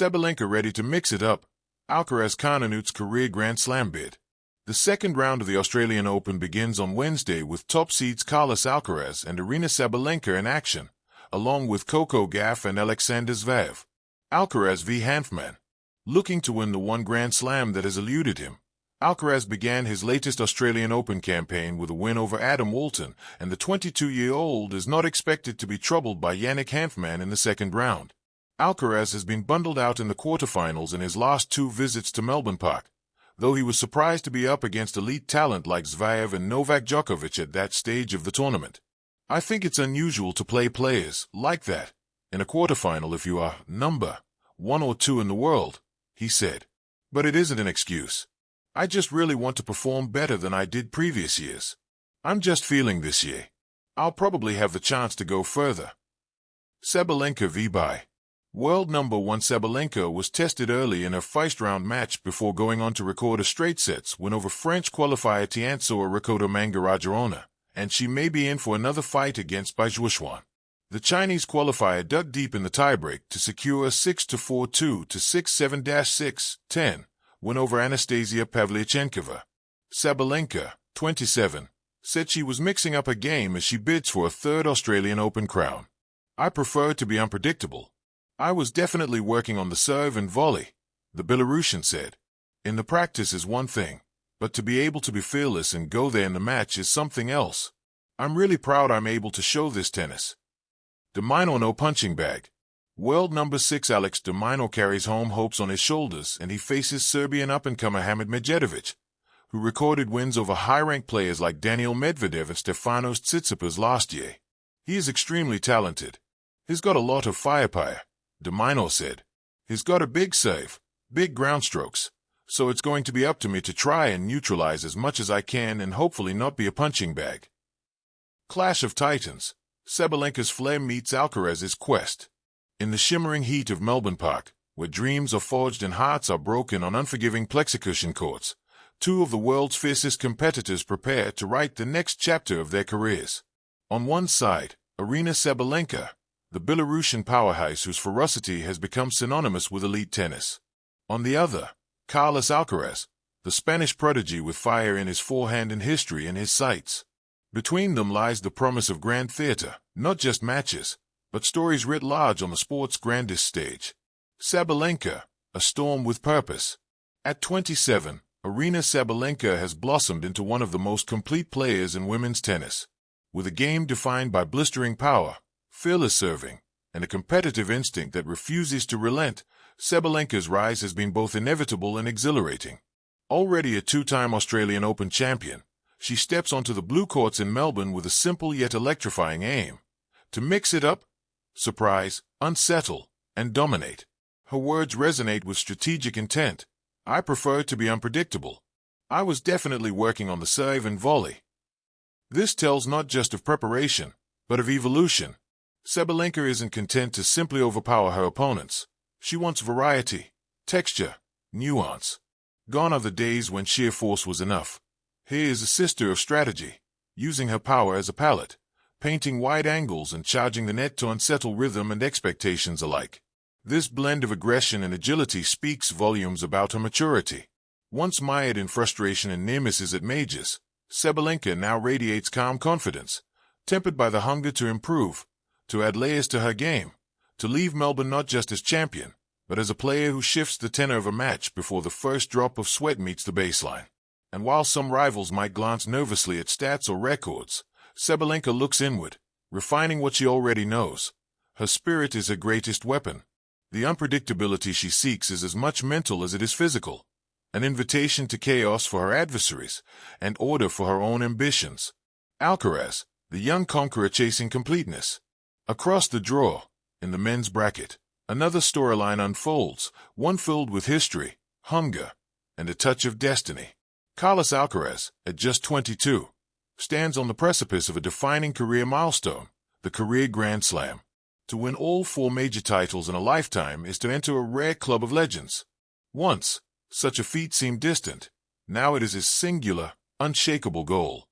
Sabalenka ready to mix it up. Alcaraz Kananut's career Grand Slam bid. The second round of the Australian Open begins on Wednesday with top seeds Carlos Alcaraz and Aryna Sabalenka in action, along with Coco Gauff and Alexander Zverev. Alcaraz v Hanfmann. Looking to win the one Grand Slam that has eluded him, Alcaraz began his latest Australian Open campaign with a win over Adam Walton, and the 22-year-old is not expected to be troubled by Yannick Hanfmann in the second round. Alcaraz has been bundled out in the quarterfinals in his last two visits to Melbourne Park, though he was surprised to be up against elite talent like Zverev and Novak Djokovic at that stage of the tournament. I think it's unusual to play players like that in a quarterfinal if you are number 1 or 2 in the world, he said. But it isn't an excuse. I just really want to perform better than I did previous years. I'm just feeling this year I'll probably have the chance to go further. Sabalenka v Bai. World number 1 Sabalenka was tested early in her first-round match before going on to record a straight sets win over French qualifier Tiansoa Rikoto Mangarajarona, and she may be in for another fight against Bai Zhuoxuan. The Chinese qualifier dug deep in the tiebreak to secure a 6-4-2 to 6-7-6-10 win over Anastasia Pavlyuchenkova. Sabalenka, 27, said she was mixing up her game as she bids for a third Australian Open crown. I prefer to be unpredictable. I was definitely working on the serve and volley, the Belarusian said. In the practice is one thing, but to be able to be fearless and go there in the match is something else. I'm really proud I'm able to show this tennis. De Minaur no punching bag. World number 6 Alex de Minaur carries home hopes on his shoulders and he faces Serbian up-and-comer Hamid Medjedovic, who recorded wins over high-ranked players like Daniil Medvedev and Stefanos Tsitsipas last year. He is extremely talented. He's got a lot of firepower, de Minaur said. He's got a big serve, big ground strokes, so it's going to be up to me to try and neutralize as much as I can and hopefully not be a punching bag. Clash of Titans. Sabalenka's flair meets Alcaraz's quest. In the shimmering heat of Melbourne Park, where dreams are forged and hearts are broken on unforgiving plexicushion courts, two of the world's fiercest competitors prepare to write the next chapter of their careers. On one side, Aryna Sabalenka, the Belarusian powerhouse whose ferocity has become synonymous with elite tennis. On the other, Carlos Alcaraz, the Spanish prodigy with fire in his forehand and history in his sights. Between them lies the promise of grand theater, not just matches, but stories writ large on the sport's grandest stage. Sabalenka, a storm with purpose. At 27, Aryna Sabalenka has blossomed into one of the most complete players in women's tennis. With a game defined by blistering power, fearless serving, and a competitive instinct that refuses to relent, Sabalenka's rise has been both inevitable and exhilarating. Already a two-time Australian Open champion, she steps onto the blue courts in Melbourne with a simple yet electrifying aim: to mix it up, surprise, unsettle, and dominate. Her words resonate with strategic intent. I prefer to be unpredictable. I was definitely working on the serve and volley. This tells not just of preparation, but of evolution. Sabalenka isn't content to simply overpower her opponents. She wants variety, texture, nuance. Gone are the days when sheer force was enough. Here is a sister of strategy, using her power as a palette, painting wide angles and charging the net to unsettle rhythm and expectations alike. This blend of aggression and agility speaks volumes about her maturity. Once mired in frustration and near misses at majors, Sabalenka now radiates calm confidence, tempered by the hunger to improve, to add layers to her game, to leave Melbourne not just as champion, but as a player who shifts the tenor of a match before the first drop of sweat meets the baseline. And while some rivals might glance nervously at stats or records, Sabalenka looks inward, refining what she already knows. Her spirit is her greatest weapon. The unpredictability she seeks is as much mental as it is physical, an invitation to chaos for her adversaries and order for her own ambitions. Alcaraz, the young conqueror chasing completeness. Across the draw, in the men's bracket, another storyline unfolds, one filled with history, hunger, and a touch of destiny. Carlos Alcaraz, at just 22, stands on the precipice of a defining career milestone, the career Grand Slam. To win all 4 major titles in a lifetime is to enter a rare club of legends. Once, such a feat seemed distant. Now it is his singular, unshakable goal.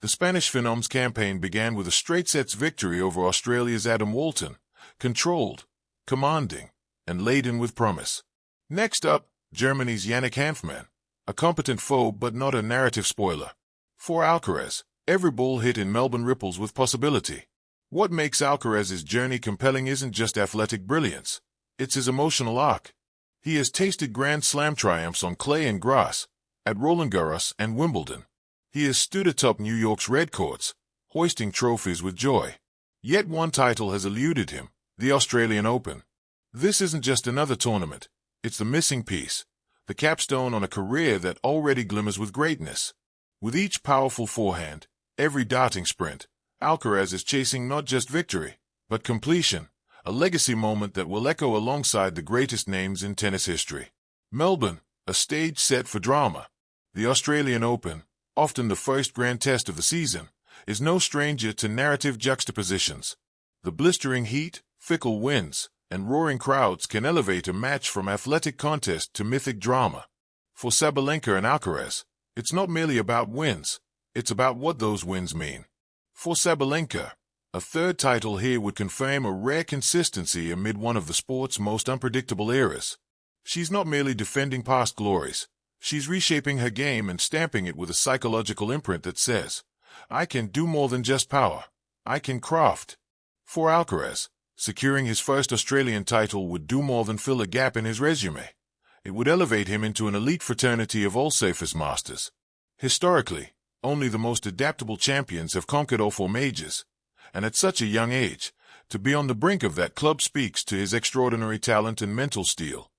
The Spanish Phenom's campaign began with a straight-sets victory over Australia's Adam Walton, controlled, commanding, and laden with promise. Next up, Germany's Yannick Hanfmann, a competent foe but not a narrative spoiler. For Alcaraz, every ball hit in Melbourne ripples with possibility. What makes Alcaraz's journey compelling isn't just athletic brilliance, it's his emotional arc. He has tasted Grand Slam triumphs on clay and grass, at Roland Garros and Wimbledon. He has stood atop New York's red courts, hoisting trophies with joy. Yet one title has eluded him, the Australian Open. This isn't just another tournament, it's the missing piece, the capstone on a career that already glimmers with greatness. With each powerful forehand, every darting sprint, Alcaraz is chasing not just victory, but completion, a legacy moment that will echo alongside the greatest names in tennis history. Melbourne, a stage set for drama. The Australian Open, often the first grand test of the season, is no stranger to narrative juxtapositions. The blistering heat, fickle winds, and roaring crowds can elevate a match from athletic contest to mythic drama. For Sabalenka and Alcaraz, it's not merely about wins, it's about what those wins mean. For Sabalenka, a third title here would confirm a rare consistency amid one of the sport's most unpredictable eras. She's not merely defending past glories, she's reshaping her game and stamping it with a psychological imprint that says, I can do more than just power, I can craft. For Alcaraz, securing his first Australian title would do more than fill a gap in his resume. It would elevate him into an elite fraternity of all safest masters. Historically, only the most adaptable champions have conquered all four majors, and at such a young age, to be on the brink of that club speaks to his extraordinary talent and mental steel.